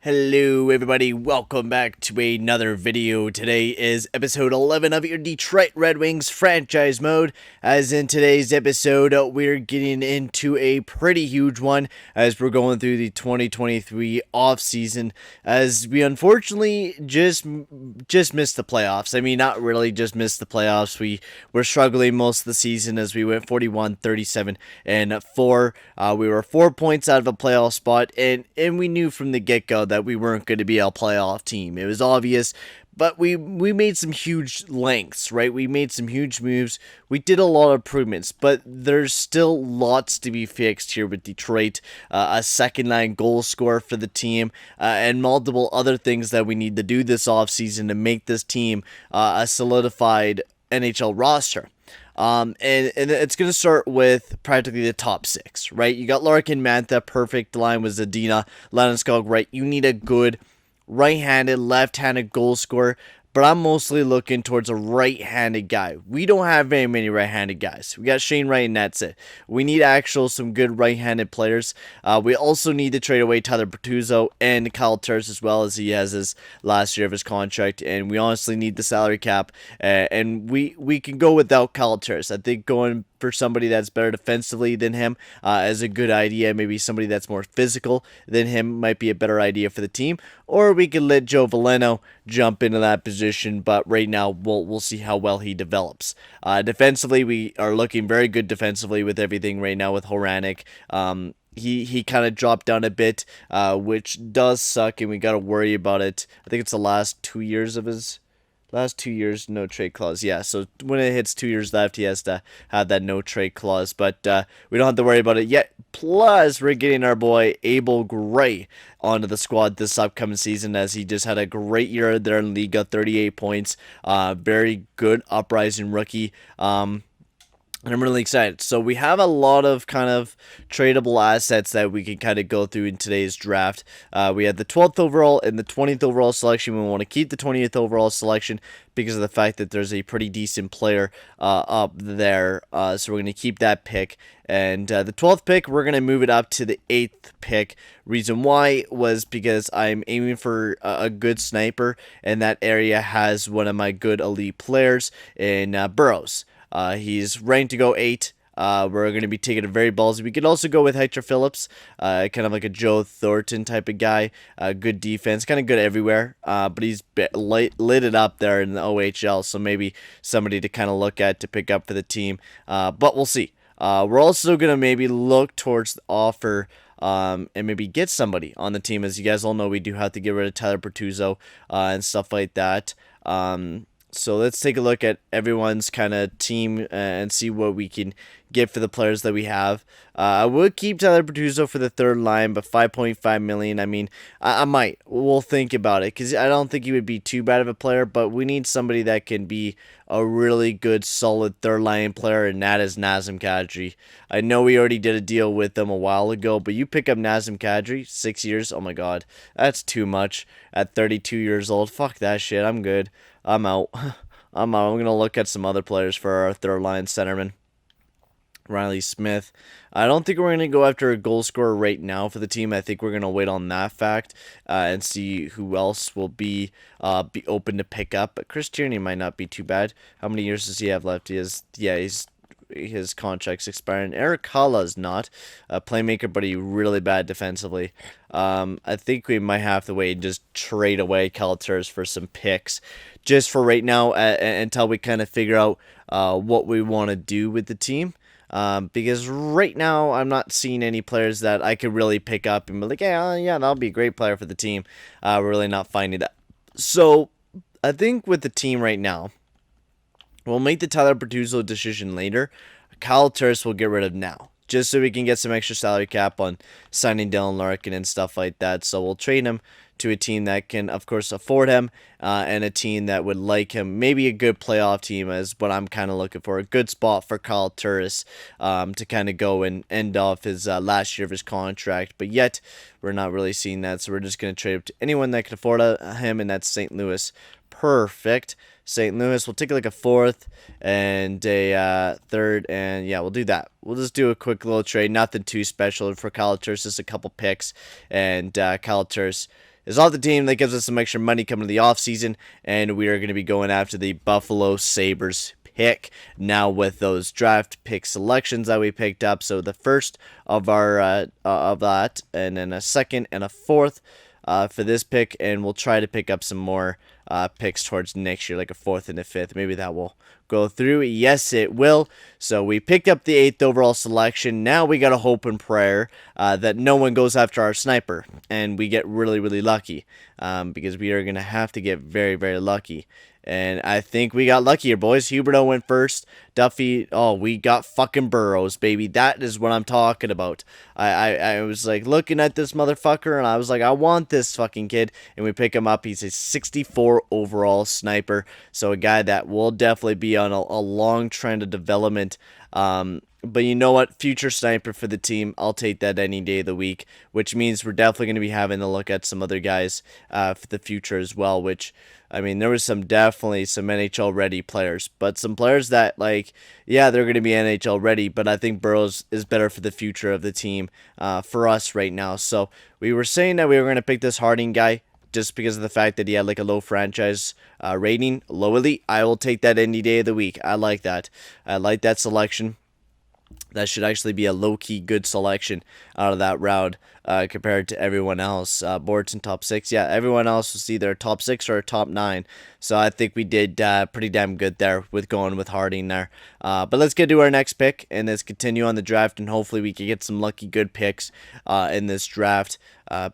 Hello everybody, welcome back to another video. Today is episode 11 of your Detroit Red Wings franchise mode. As in today's episode, we're getting into a pretty huge one as we're going through the 2023 offseason, as we unfortunately just missed the playoffs. I mean, not really just missed the playoffs. We were struggling most of the season as we went 41, 37, and 4. We were 4 points out of a playoff spot, and we knew from the get-go that we weren't going to be a playoff team. It was obvious, but we made some huge lengths, right? We made some huge moves. We did a lot of improvements, but there's still lots to be fixed here with Detroit. A second-line goal scorer for the team, and multiple other things that we need to do this offseason to make this team a solidified NHL roster. And it's going to start with practically the top 6, right? You got Larkin, Mantha, perfect line with Zadina, Landeskog, right? You need a good right-handed, left-handed goal scorer, but I'm mostly looking towards a right-handed guy. We don't have very many right-handed guys. We got Shane Wright, and that's it. We need some good right-handed players. We also need to trade away Tyler Bertuzzi and Kyle Turris as well, as he has his last year of his contract, and we honestly need the salary cap, and we can go without Kyle Turris. I think going for somebody that's better defensively than him is a good idea. Maybe somebody that's more physical than him might be a better idea for the team. Or we could let Joe Veleno jump into that position, but right now we'll see how well he develops. Defensively, we are looking very good defensively with everything right now with Hronek. He kind of dropped down a bit, which does suck, and we got to worry about it. I think it's the last 2 years of his... Last 2 years, no trade clause. Yeah, so when it hits 2 years left, he has to have that no trade clause. But we don't have to worry about it yet. Plus, we're getting our boy Abel Gray onto the squad this upcoming season, as he just had a great year there in the league, got 38 points. Very good uprising rookie. And I'm really excited. So we have a lot of kind of tradable assets that we can kind of go through in today's draft. We had the 12th overall and the 20th overall selection. We want to keep the 20th overall selection because of the fact that there's a pretty decent player up there. So we're going to keep that pick. And the 12th pick, we're going to move it up to the 8th pick. Reason why was because I'm aiming for a good sniper, and that area has one of my good elite players in Burrows. He's ranked to go 8. We're going to be taking a very ballsy. We could also go with Hector Phillips, kind of like a Joe Thornton type of guy. Good defense, kind of good everywhere. But he's lit it up there in the OHL, so maybe somebody to kind of look at to pick up for the team. But we'll see. We're also going to maybe look towards the offer and maybe get somebody on the team. As you guys all know, we do have to get rid of Tyler Bertuzzi and stuff like that. So let's take a look at everyone's kind of team and see what we can get for the players that we have. I would keep Tyler Bertuzzi for the third line, but $5.5 million. I mean, I might. We'll think about it, because I don't think he would be too bad of a player, but we need somebody that can be a really good, solid third line player, and that is Nazem Kadri. I know we already did a deal with them a while ago, but you pick up Nazem Kadri, 6 years. Oh my God, that's too much at 32 years old. Fuck that shit. I'm good. I'm out. I'm out. I'm going to look at some other players for our third line centerman. Riley Smith. I don't think we're going to go after a goal scorer right now for the team. I think we're going to wait on that fact and see who else will be open to pick up. But Chris Tierney might not be too bad. How many years does he have left? His contract's expiring. Eric Halla's not a playmaker, but he's really bad defensively. I think we might have to wait and just trade away Calters for some picks, just for right now, until we kind of figure out what we want to do with the team. Because right now I'm not seeing any players that I could really pick up and be like, yeah, that'll be a great player for the team. We're really not finding that. So I think with the team right now, we'll make the Tyler Bertuzzi decision later. Kyle Turris we'll get rid of now, just so we can get some extra salary cap on signing Dylan Larkin and stuff like that. So we'll trade him to a team that can, of course, afford him, and a team that would like him. Maybe a good playoff team is what I'm kind of looking for. A good spot for Kyle Turris to kind of go and end off his last year of his contract. But yet, we're not really seeing that, so we're just going to trade him to anyone that can afford him, and that's St. Louis. Perfect. St. Louis, we'll take like a 4th and a 3rd, and yeah, we'll do that. We'll just do a quick little trade, nothing too special for Kyle Turris, just a couple picks, and Kyle Turris is off the team. That gives us some extra money coming to the offseason, and we are going to be going after the Buffalo Sabres pick now with those draft pick selections that we picked up. So the first of our of that, and then a second and a fourth for this pick, and we'll try to pick up some more picks towards next year, like a fourth and a fifth. Maybe that will go through. Yes, it will. So we picked up the 8th overall selection. Now we got to hope and prayer that no one goes after our sniper, and we get really, really lucky, because we are going to have to get very, very lucky. And I think we got lucky here, boys. Huberto went first. Duffy, oh, we got fucking Burrows, baby. That is what I'm talking about. I was like looking at this motherfucker, and I was like, I want this fucking kid. And we pick him up. He's a 64 overall sniper. So a guy that will definitely be on a long trend of development. But you know what? Future sniper for the team. I'll take that any day of the week, which means we're definitely going to be having to look at some other guys for the future as well, which, I mean, there was definitely some NHL ready players, but some players that, like, yeah, they're going to be NHL ready, but I think Burrows is better for the future of the team for us right now. So we were saying that we were going to pick this Harding guy just because of the fact that he had like a low franchise rating, low elite. I will take that any day of the week. I like that. I like that selection. That should actually be a low-key good selection out of that round compared to everyone else. Boards in top 6. Yeah, everyone else was either top 6 or top 9. So I think we did pretty damn good there with going with Harding there. But let's get to our next pick, and let's continue on the draft, and hopefully we can get some lucky good picks in this draft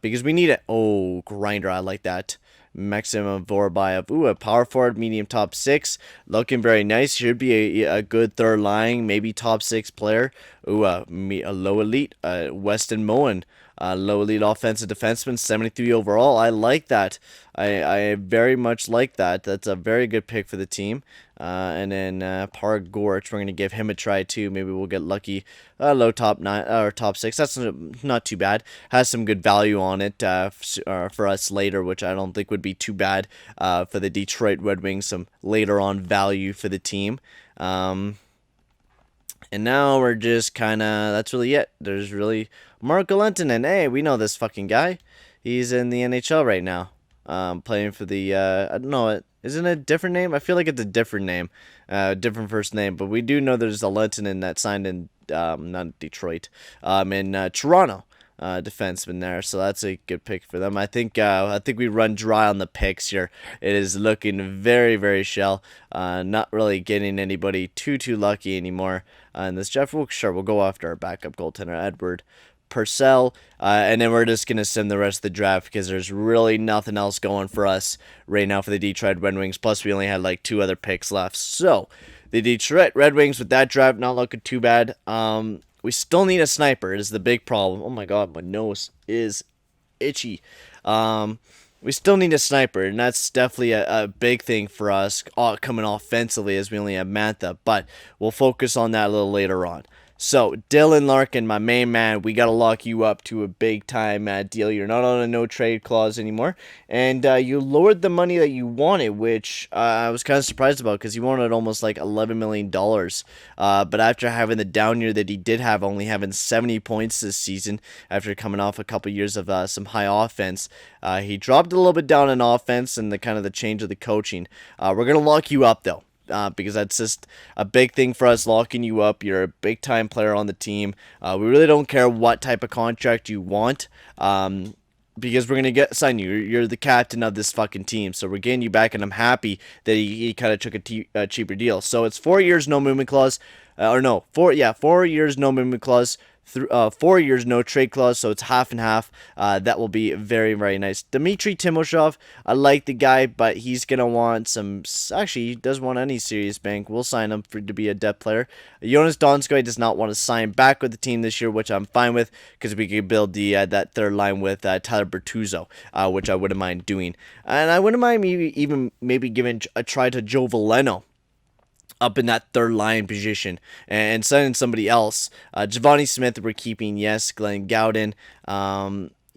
because we need it. Oh, Grinder, I like that. Maximum Vorbayev. Ooh, a power forward, medium top 6. Looking very nice. Should be a good third line, maybe top 6 player. Ooh, a low elite. Weston Moen. Low elite offensive defenseman, 73 overall. I like that. I very much like that. That's a very good pick for the team. And then Park Gorch, we're going to give him a try too. Maybe we'll get lucky. Low top 9 or top 6. That's not too bad. Has some good value on it for us later, which I don't think would be too bad for the Detroit Red Wings. Some later on value for the team. And now we're just kind of, that's really it. There's really Marco Lentinen. Hey, we know this fucking guy. He's in the NHL right now. Playing for the, I don't know, isn't it a different name? I feel like it's a different name, different first name. But we do know there's a Lentinen that signed in, not Detroit, in Toronto. Defenseman there, so that's a good pick for them. I think we run dry on the picks here. It is looking very, very shell. Not really getting anybody too lucky anymore. And this Jeff, we'll go after our backup goaltender Edward Purcell, and then we're just gonna sim the rest of the draft because there's really nothing else going for us right now for the Detroit Red Wings. Plus, we only had like 2 other picks left, so the Detroit Red Wings with that draft not looking too bad. We still need a sniper. It is the big problem. Oh my god, my nose is itchy. We still need a sniper, and that's definitely a big thing for us coming offensively as we only have Mantha, but we'll focus on that a little later on. So, Dylan Larkin, my main man, we got to lock you up to a big-time deal. You're not on a no-trade clause anymore, and you lowered the money that you wanted, which I was kind of surprised about because you wanted almost like $11 million. But after having the down year that he did have, only having 70 points this season after coming off a couple years of some high offense, he dropped a little bit down in offense and the kind of the change of the coaching. We're going to lock you up, though. Because that's just a big thing for us, locking you up. You're a big-time player on the team. We really don't care what type of contract you want, because we're going to sign you. You're the captain of this fucking team, so we're getting you back, and I'm happy that he kind of took a cheaper deal. So it's 4 years, no movement clause. 4 years, no movement clause. 4 years, no trade clause, so it's half and half. That will be very, very nice. Dmitry Timoshov, I like the guy, but he's going to want some... Actually, he doesn't want any serious bank. We'll sign him to be a depth player. Jonas Donskoy does not want to sign back with the team this year, which I'm fine with, because we can build that third line with Tyler Bertuzzi, which I wouldn't mind doing. And I wouldn't mind maybe giving a try to Joe Veleno up in that third line position and signing somebody else. Giovanni Smith we're keeping, yes. Glenn Gowden,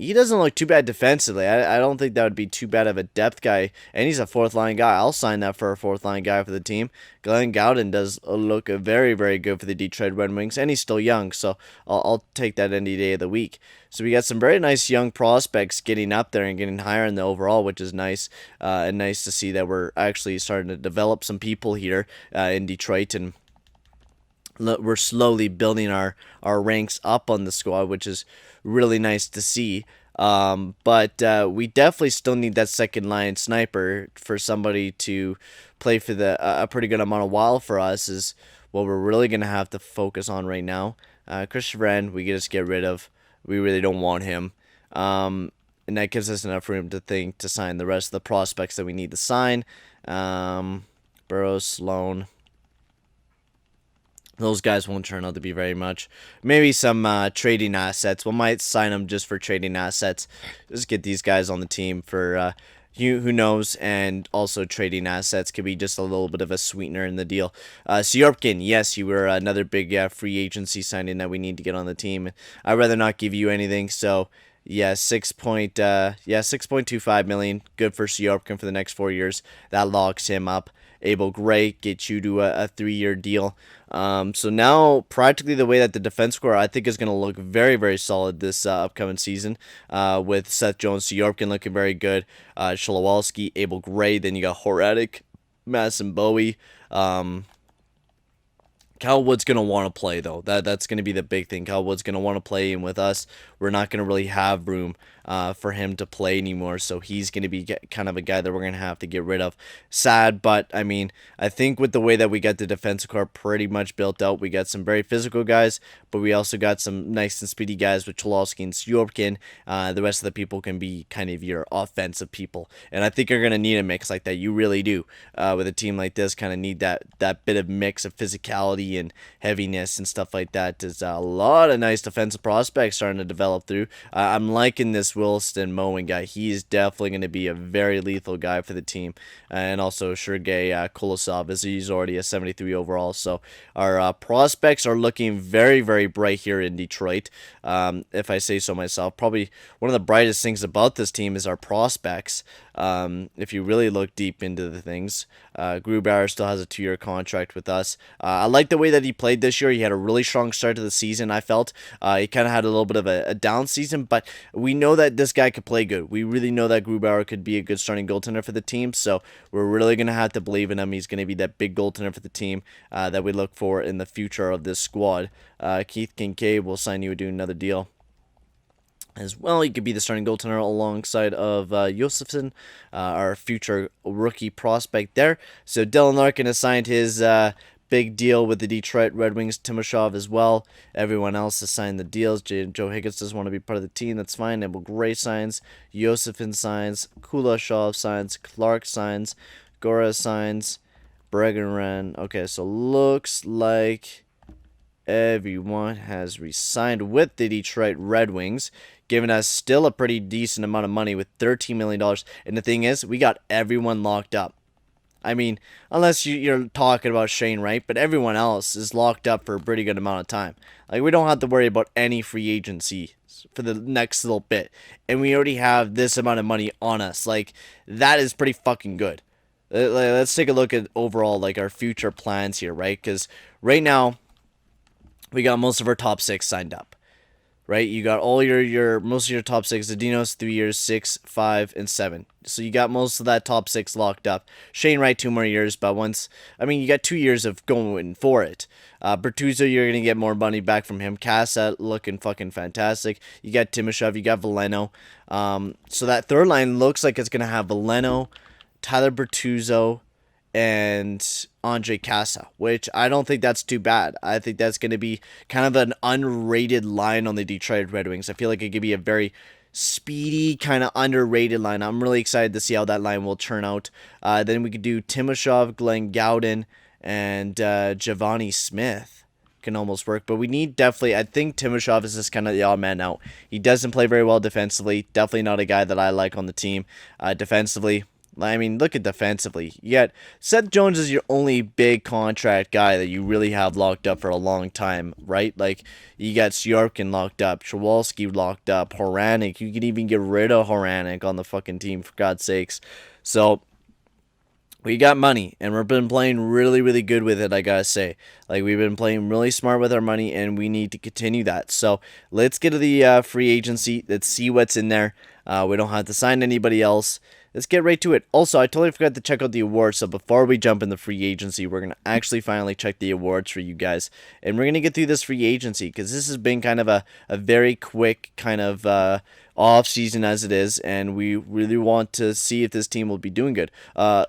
he doesn't look too bad defensively. I don't think that would be too bad of a depth guy. And he's a fourth-line guy. I'll sign that for a fourth-line guy for the team. Glenn Gowden does look very, very good for the Detroit Red Wings. And he's still young, so I'll take that any day of the week. So we got some very nice young prospects getting up there and getting higher in the overall, which is nice. And nice to see that we're actually starting to develop some people here in Detroit. And we're slowly building our ranks up on the squad, which is really nice to see. But we definitely still need that second line sniper for somebody to play for a pretty good amount of while for us is what we're really going to have to focus on right now. Christopher N, we can just get rid of. We really don't want him. And that gives us enough room to sign the rest of the prospects that we need to sign. Burroughs, Sloan. Those guys won't turn out to be very much. Maybe some trading assets. We might sign them just for trading assets. Just get these guys on the team for who knows. And also trading assets could be just a little bit of a sweetener in the deal. Syorkin, yes, you were another big free agency signing that we need to get on the team. I'd rather not give you anything. So yeah, 6.25 million. Good for Syorkin for the next 4 years. That locks him up. Abel Gray gets you to a 3-year deal. So now, practically the way that the defense core, I think, is going to look very, very solid this upcoming season. With Seth Jones, Syorkin looking very good. Cholowski, Abel Gray. Then you got Hronek, Madison Bowie. Cal Wood's going to want to play, though. That's going to be the big thing. Cal Wood's going to want to play, and with us, we're not going to really have room for him to play anymore, so he's going to be kind of a guy that we're going to have to get rid of. Sad, but, I mean, I think with the way that we got the defensive core pretty much built out, we got some very physical guys, but we also got some nice and speedy guys with Cholowski and Syorkin. The rest of the people can be kind of your offensive people, and I think you're going to need a mix like that. You really do. With a team like this, kind of need that bit of mix of physicality and heaviness and stuff like that. There's a lot of nice defensive prospects starting to develop through. I'm liking this Wilson Moen guy. He is definitely going to be a very lethal guy for the team. And also Sergei Kolosov, as he's already a 73 overall. So our prospects are looking very, very bright here in Detroit. If I say so myself, probably one of the brightest things about this team is our prospects. If you really look deep into the things, Grubauer still has a 2-year contract with us. I like the way that he played this year. He had a really strong start to the season, I felt. He kind of had a little bit of a down season, but we know that this guy could play good. We really know that Grubauer could be a good starting goaltender for the team, so we're really going to have to believe in him. He's going to be that big goaltender for the team that we look for in the future of this squad. Keith Kincaid will sign you to do another deal as well. He could be the starting goaltender alongside of Josefson, our future rookie prospect there. So Dylan Larkin has signed his big deal with the Detroit Red Wings. Timashov as well. Everyone else has signed the deals. Joe Higgins doesn't want to be part of the team. That's fine. Abel Gray signs. Josefson signs. Kulashov signs. Clark signs. Gora signs. Bregenren. Okay, so looks like everyone has re-signed with the Detroit Red Wings, giving us still a pretty decent amount of money with $13 million. And the thing is, we got everyone locked up. I mean, unless you're talking about Shane Wright, but everyone else is locked up for a pretty good amount of time. Like, we don't have to worry about any free agency for the next little bit. And we already have this amount of money on us. Like, that is pretty fucking good. Let's take a look at overall, like, our future plans here, right? Because right now, we got most of our top 6 signed up. Right, you got all your most of your top 6. Zadinos 3 years, 6, 5, and 7. So you got most of that top 6 locked up. Shane Wright 2 more years, but you got 2 years of going for it. Bertuzzi, you're gonna get more money back from him. Casa looking fucking fantastic. You got Timashov, you got Veleno. So that third line looks like it's gonna have Veleno, Tyler Bertuzzo, and Andre Casa, which I don't think that's too bad. I think that's going to be kind of an unrated line on the Detroit Red Wings. I feel like it could be a very speedy, kind of underrated line. I'm really excited to see how that line will turn out. Then we could do Timashov, Glenn Gowden, and Giovanni Smith. Can almost work, but we need definitely, I think Timashov is just kind of the odd man out. He doesn't play very well defensively. Definitely not a guy that I like on the team. Defensively, I mean, look at defensively. You got Seth Jones is your only big contract guy that you really have locked up for a long time, right? Like, you got Larkin locked up, Cholowski locked up, Hronek. You can even get rid of Hronek on the fucking team, for God's sakes. So, we got money, and we've been playing really, really good with it, I gotta say. Like, we've been playing really smart with our money, and we need to continue that. So, let's get to the free agency. Let's see what's in there. We don't have to sign anybody else. Let's get right to it. Also, I totally forgot to check out the awards, so before we jump in the free agency, we're going to actually finally check the awards for you guys. And we're going to get through this free agency, because this has been kind of a very quick kind of off season as it is, and we really want to see if this team will be doing good.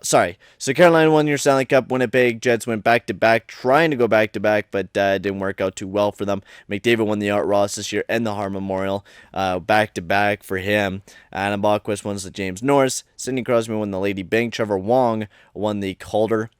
So Carolina won your Stanley Cup. Winnipeg Jets went back-to-back, trying to go back-to-back, but it didn't work out too well for them. McDavid won the Art Ross this year and the Hart Memorial, back-to-back for him. Adam Bachquist won the James Norris. Sidney Crosby won the Lady Byng. Trevor Wong won the Calder.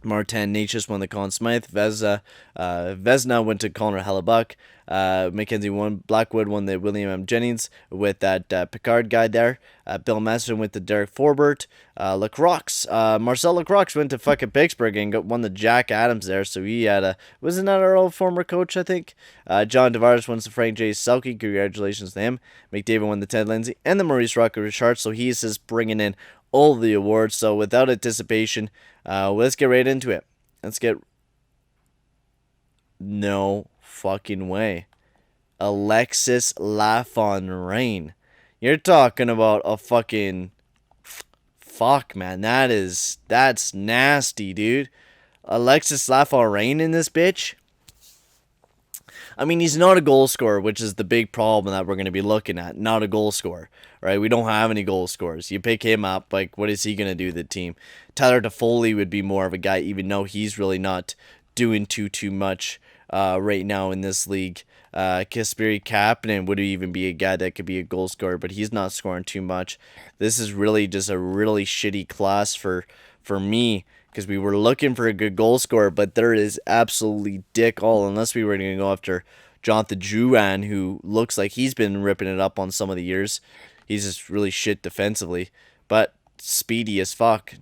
Martin Necas won the Conn Smythe. Vezina went to Connor Hellebuck. Mackenzie Blackwood won the William M. Jennings with that Picard guy there. Bill Masterson went to Derek Forbert. Marcel Lacroix went to fucking Pittsburgh and won the Jack Adams there. So he had wasn't that our old former coach, I think? John Tavares won the Frank J. Selke. Congratulations to him. McDavid won the Ted Lindsay and the Maurice Richard. So he's just bringing in all the awards. So without anticipation, let's get right into it. No fucking way. Alexis Lafreniere. You're talking about a fucking... Fuck, man. That's nasty, dude. Alexis Lafreniere in this bitch? I mean, he's not a goal scorer, which is the big problem that we're going to be looking at. Not a goal scorer, right? We don't have any goal scorers. You pick him up, like, what is he going to do to the team? Tyler Toffoli would be more of a guy, even though he's really not doing too much right now in this league. Kasperi Kapanen would even be a guy that could be a goal scorer, but he's not scoring too much. This is really just a really shitty class for me, because we were looking for a good goal scorer, but there is absolutely dick all, unless we were going to go after Jonathan Drouin, who looks like he's been ripping it up on some of the years. He's just really shit defensively, but speedy as fuck.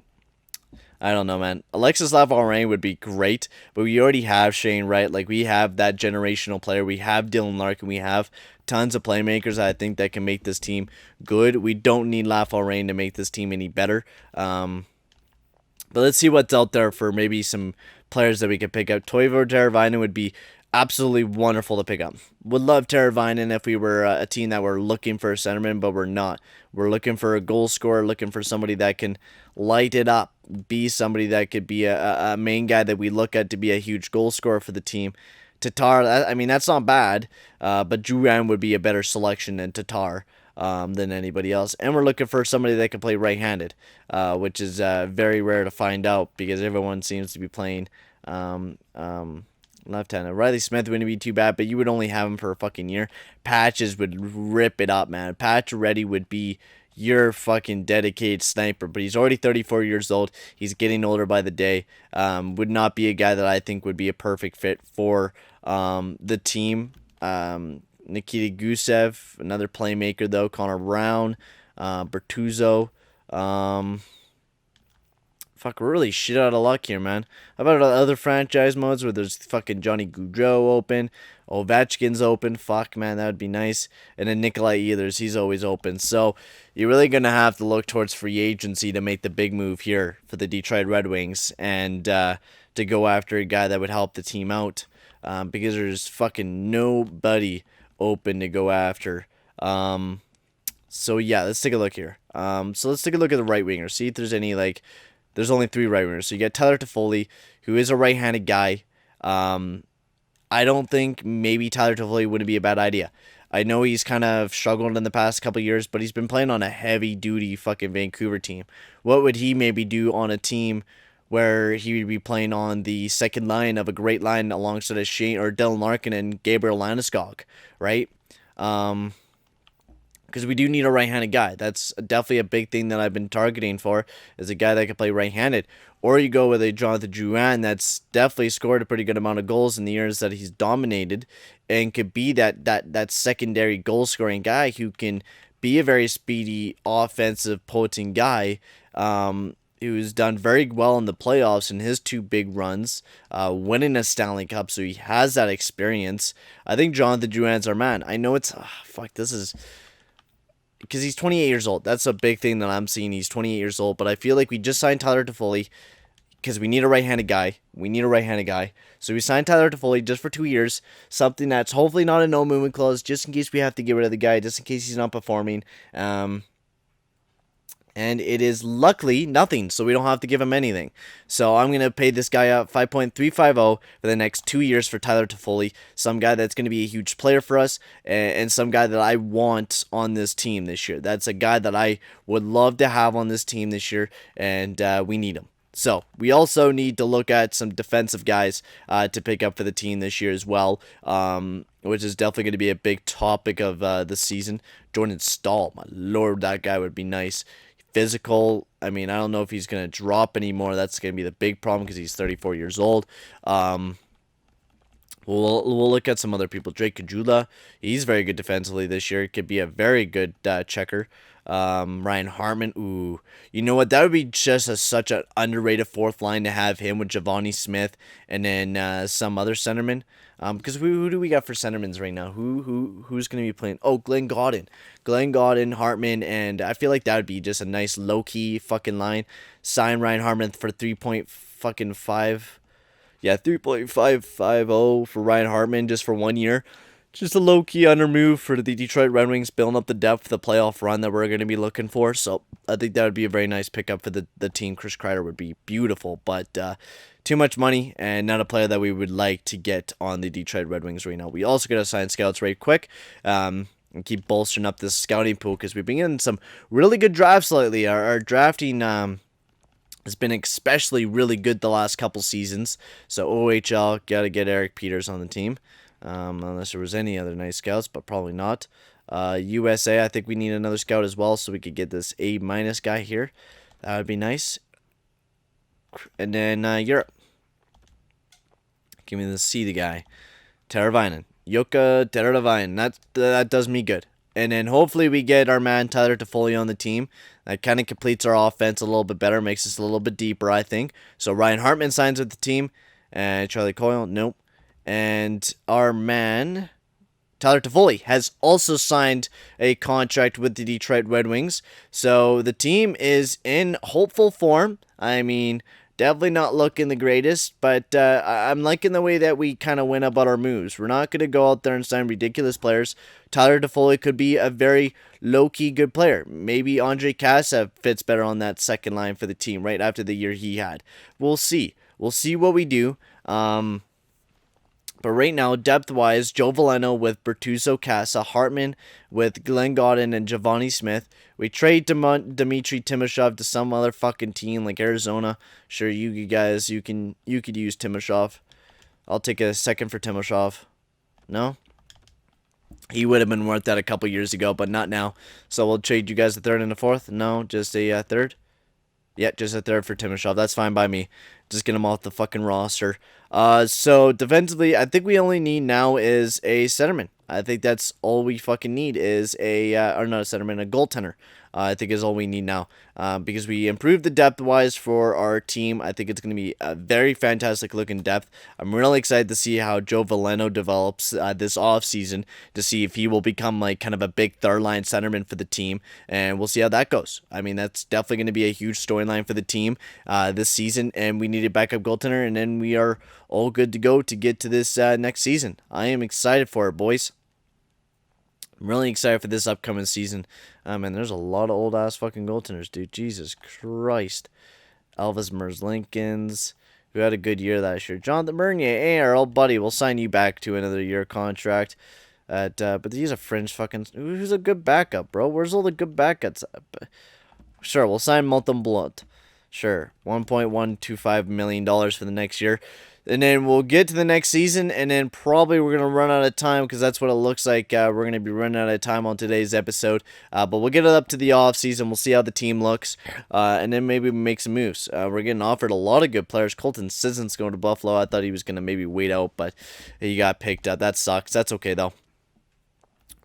I don't know, man. Alexis Lafreniere would be great, but we already have Shane Wright. Like, we have that generational player. We have Dylan Larkin. We have tons of playmakers, I think, that can make this team good. We don't need Lafreniere to make this team any better. But let's see what's out there for maybe some players that we could pick up. Toivo Teravainen would be absolutely wonderful to pick up. Would love Teravainen if we were a team that were looking for a centerman, but we're not. We're looking for a goal scorer, looking for somebody that can light it up, be somebody that could be a main guy that we look at to be a huge goal scorer for the team. Tatar, I mean, that's not bad, but Drouin would be a better selection than Tatar. Than anybody else, and we're looking for somebody that can play right-handed, which is very rare to find out because everyone seems to be playing left-handed. Riley Smith wouldn't be too bad, but you would only have him for a fucking year. Patches would rip it up, man. Patch Reddy would be your fucking dedicated sniper, but he's already 34 years old. He's getting older by the day. Would not be a guy that I think would be a perfect fit for the team. Nikita Gusev, another playmaker though. Connor Brown, Bertuzzo. Fuck, we're really shit out of luck here, man. How about other franchise modes where there's fucking Johnny Gaudreau open, Ovechkin's open? Fuck, man, that would be nice. And then Nikolai Ehlers, he's always open. So you're really going to have to look towards free agency to make the big move here for the Detroit Red Wings and to go after a guy that would help the team out because there's fucking nobody open to go after. So yeah, let's take a look here. So let's take a look at the right winger. See if there's any there's only 3 right wingers. So you got Tyler Toffoli, who is a right-handed guy. I don't think maybe Tyler Toffoli wouldn't be a bad idea. I know he's kind of struggled in the past couple of years, but he's been playing on a heavy-duty fucking Vancouver team. What would he maybe do on a team where he would be playing on the second line of a great line alongside of Shane or Dylan Larkin and Gabriel Landeskog, right? Because we do need a right-handed guy. That's definitely a big thing that I've been targeting for, is a guy that can play right-handed. Or you go with a Jonathan Drouin that's definitely scored a pretty good amount of goals in the years that he's dominated and could be that secondary goal-scoring guy who can be a very speedy, offensive, potent guy. Who's done very well in the playoffs in his 2 big runs, winning a Stanley Cup, so he has that experience. I think Jonathan Drouin's our man. I know it's this is because he's 28 years old. That's a big thing that I'm seeing. He's 28 years old, but I feel like we just signed Tyler Toffoli because we need a right-handed guy. So we signed Tyler Toffoli just for 2 years, something that's hopefully not a no movement clause, just in case we have to get rid of the guy, just in case he's not performing. And it is luckily nothing, so we don't have to give him anything. So I'm going to pay this guy out 5.350 for the next 2 years for Tyler Toffoli, some guy that's going to be a huge player for us, and some guy that I want on this team this year. That's a guy that I would love to have on this team this year, and we need him. So we also need to look at some defensive guys to pick up for the team this year as well, which is definitely going to be a big topic of the season. Jordan Staal, my lord, that guy would be nice. Physical. I mean, I don't know if he's going to drop anymore. That's going to be the big problem because he's 34 years old. We'll look at some other people. Drake Caggiula, he's very good defensively this year. Could be a very good checker. Ryan Hartman, ooh. You know what? That would be just such an underrated 4th line to have him with Giovanni Smith and then some other centerman. Because who do we got for centermans right now? Who's going to be playing? Oh, Glenn Gaudin, Hartman, and I feel like that would be just a nice low-key fucking line. Sign Ryan Hartman for 3.5. Yeah, 3.550 for Ryan Hartman just for 1 year. Just a low-key under move for the Detroit Red Wings, building up the depth for the playoff run that we're going to be looking for. So I think that would be a very nice pickup for the team. Chris Kreider would be beautiful, but too much money and not a player that we would like to get on the Detroit Red Wings right now. We also got to sign scouts right quick and keep bolstering up this scouting pool because we've been getting some really good drafts lately. Our drafting has been especially really good the last couple seasons. So OHL, got to get Eric Peters on the team. Unless there was any other nice scouts, but probably not. USA, I think we need another scout as well, so we could get this A- guy here. That would be nice. And then Europe. Give me the C guy. Teravainen. Jukka Teravainen. That does me good. And then hopefully we get our man Tyler Toffoli on the team. That kind of completes our offense a little bit better, makes us a little bit deeper, I think. So Ryan Hartman signs with the team. And Charlie Coyle, nope. And our man, Tyler Toffoli, has also signed a contract with the Detroit Red Wings. So the team is in hopeful form. I mean, definitely not looking the greatest, but I'm liking the way that we kind of went about our moves. We're not going to go out there and sign ridiculous players. Tyler Toffoli could be a very low-key good player. Maybe Andre Kassev fits better on that second line for the team right after the year he had. We'll see. We'll see what we do. But right now, depth-wise, Joe Veleno with Bertuzzi, Casa, Hartman with Glenn Gaudin and Giovanni Smith. We trade Dmitry Timashov to some other fucking team like Arizona. Sure, you guys, you could use Timashov. I'll take a second for Timashov. No? He would have been worth that a couple years ago, but not now. So we'll trade you guys a third and a fourth? No, just a third? Yeah, just a third for Timashov. That's fine by me. Just get him off the fucking roster. So defensively, I think we only need now is a centerman. I think that's all we fucking need is or not a centerman, a goaltender. I think is all we need now. Because we improved the depth-wise for our team. I think it's going to be a very fantastic looking depth. I'm really excited to see how Joe Veleno develops this offseason to see if he will become like kind of a big third-line centerman for the team. And we'll see how that goes. I mean, that's definitely going to be a huge storyline for the team this season. And we need a backup goaltender. And then we are all good to go to get to this next season. I am excited for it, boys. I'm really excited for this upcoming season. And there's a lot of old-ass fucking goaltenders, dude. Jesus Christ. Elvis Merzlinkins, who had a good year last year. Jonathan Bernier, hey, our old buddy. We'll sign you back to another year contract. But he's a fringe fucking... Who's a good backup, bro? Where's all the good backups? Sure, we'll sign Montembeault. Sure, $1.125 million for the next year. And then we'll get to the next season, and then probably we're going to run out of time because that's what it looks like. We're going to be running out of time on today's episode. But we'll get it up to the offseason. We'll see how the team looks, and then maybe we make some moves. We're getting offered a lot of good players. Colton Sisson's going to Buffalo. I thought he was going to maybe wait out, but he got picked up. That sucks. That's okay, though.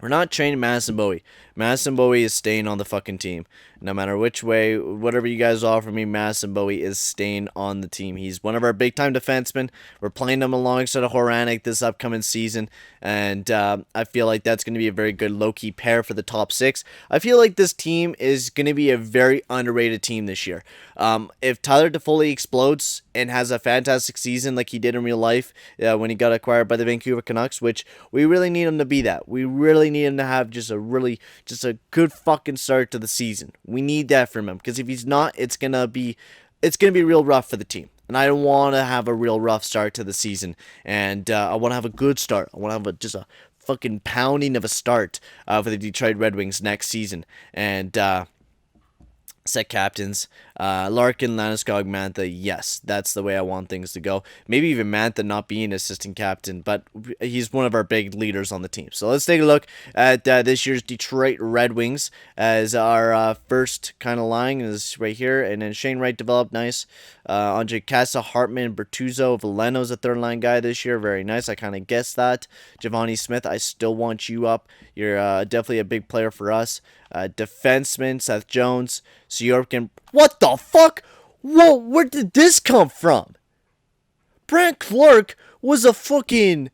We're not trading Madison Bowie. Madison Bowie is staying on the fucking team. No matter which way, whatever you guys offer me, Madison Bowie is staying on the team. He's one of our big-time defensemen. We're playing him alongside of Hronek this upcoming season, and I feel like that's going to be a very good low-key pair for the top six. I feel like this team is going to be a very underrated team this year. If Tyler Toffoli explodes and has a fantastic season like he did in real life when he got acquired by the Vancouver Canucks, which we really need him to be that. We really need him to have just a good fucking start to the season. We need that from him, because if he's not, it's gonna be real rough for the team. And I don't want to have a real rough start to the season. And I want to have a good start. I want to have just a fucking pounding of a start for the Detroit Red Wings next season. And set captains, Larkin, Landeskog, Mantha. Yes, that's the way I want things to go. Maybe even Mantha not being assistant captain, but he's one of our big leaders on the team. So let's take a look at this year's Detroit Red Wings as our first kind of line is right here. And then Shane Wright developed nice. Andre Casa, Hartman, Bertuzzo, Veleno's a third line guy this year. Very nice. I kind of guessed that. Giovanni Smith, I still want you up. You're definitely a big player for us. Defenseman, Seth Jones, Syorkin. What the fuck? Whoa, where did this come from? Brandt Clark was a fucking...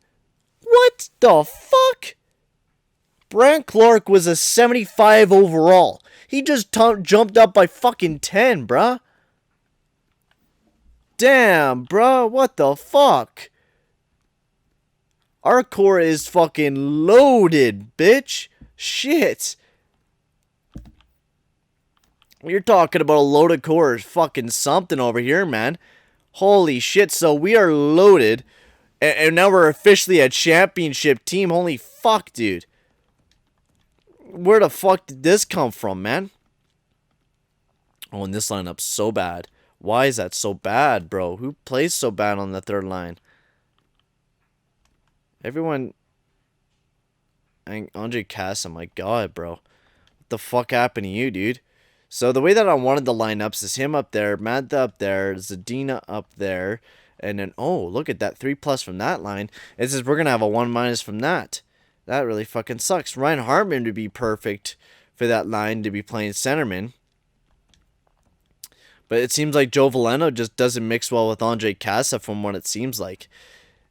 What the fuck? Brandt Clark was a 75 overall. He just jumped up by fucking 10, bruh. Damn, bruh. What the fuck? Our core is fucking loaded, bitch. Shit. You're talking about a loaded core is fucking something over here, man. Holy shit. So we are loaded. And now we're officially a championship team. Holy fuck, dude. Where the fuck did this come from, man? Oh, and this lineup's so bad. Why is that so bad, bro? Who plays so bad on the third line? Everyone... Andre Casa, my god, bro. What the fuck happened to you, dude? So the way that I wanted the lineups is him up there, Mantha up there, Zadina up there, and then, oh, look at that, 3+ from that line. It says we're going to have a 1- from that. That really fucking sucks. Ryan Hartman would be perfect for that line to be playing centerman. But it seems like Joe Veleno just doesn't mix well with Andre Casa from what it seems like.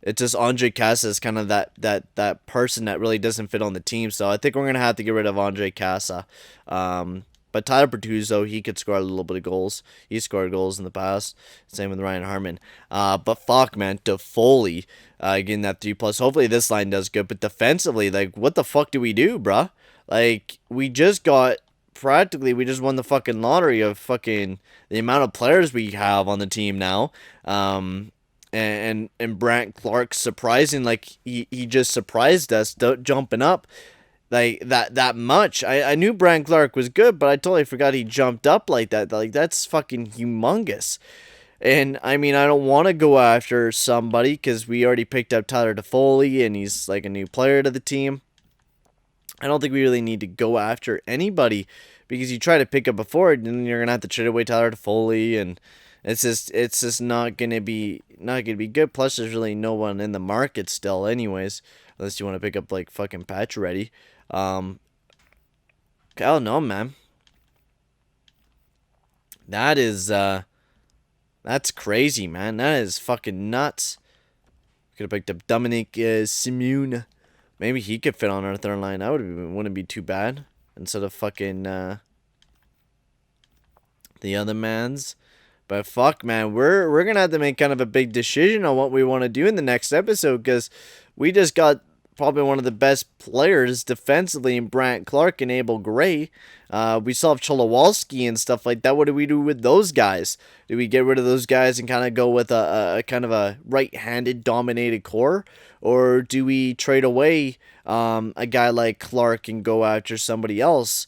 It's just Andre Casa is kind of that person that really doesn't fit on the team. So I think we're going to have to get rid of Andre Casa. But Tyler Bertuzzo, he could score a little bit of goals. He scored goals in the past. Same with Ryan Hartman. But fuck, man. Toffoli getting that 3+. Hopefully this line does good. But defensively, like, what the fuck do we do, bruh? Like, we just got... Practically, we just won the fucking lottery of fucking... The amount of players we have on the team now. And Brandt Clark surprising. Like, he just surprised us jumping up. Like, that much. I knew Brandt Clark was good, but I totally forgot he jumped up like that. Like, that's fucking humongous. And, I mean, I don't want to go after somebody because we already picked up Tyler Toffoli, and he's, like, a new player to the team. I don't think we really need to go after anybody because you try to pick up before, and then you're going to have to trade away Tyler Toffoli, and it's just not going to be good. Plus, there's really no one in the market still anyways, unless you want to pick up, like, fucking Pacioretty. I don't know, man. That is, that's crazy, man. That is fucking nuts. Could have picked up Dominic Simune. Maybe he could fit on our third line. That wouldn't be too bad. Instead of fucking, the other mans. But fuck, man. We're going to have to make kind of a big decision on what we want to do in the next episode. Because we just got... probably one of the best players defensively in Brandt Clark and Abel Gray. We still have Cholowski and stuff like that. What do we do with those guys? Do we get rid of those guys and kind of go with a kind of a right-handed dominated core? Or do we trade away a guy like Clark and go after somebody else?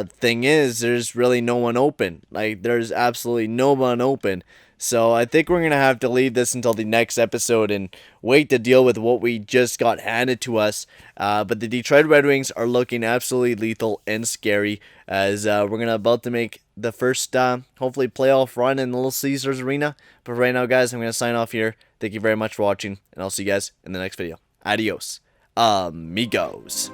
Thing is, there's really no one open. Like, there's absolutely no one open. So I think we're going to have to leave this until the next episode and wait to deal with what we just got handed to us. But the Detroit Red Wings are looking absolutely lethal and scary as we're about to make the first, hopefully, playoff run in Little Caesars Arena. But right now, guys, I'm going to sign off here. Thank you very much for watching, and I'll see you guys in the next video. Adios, amigos.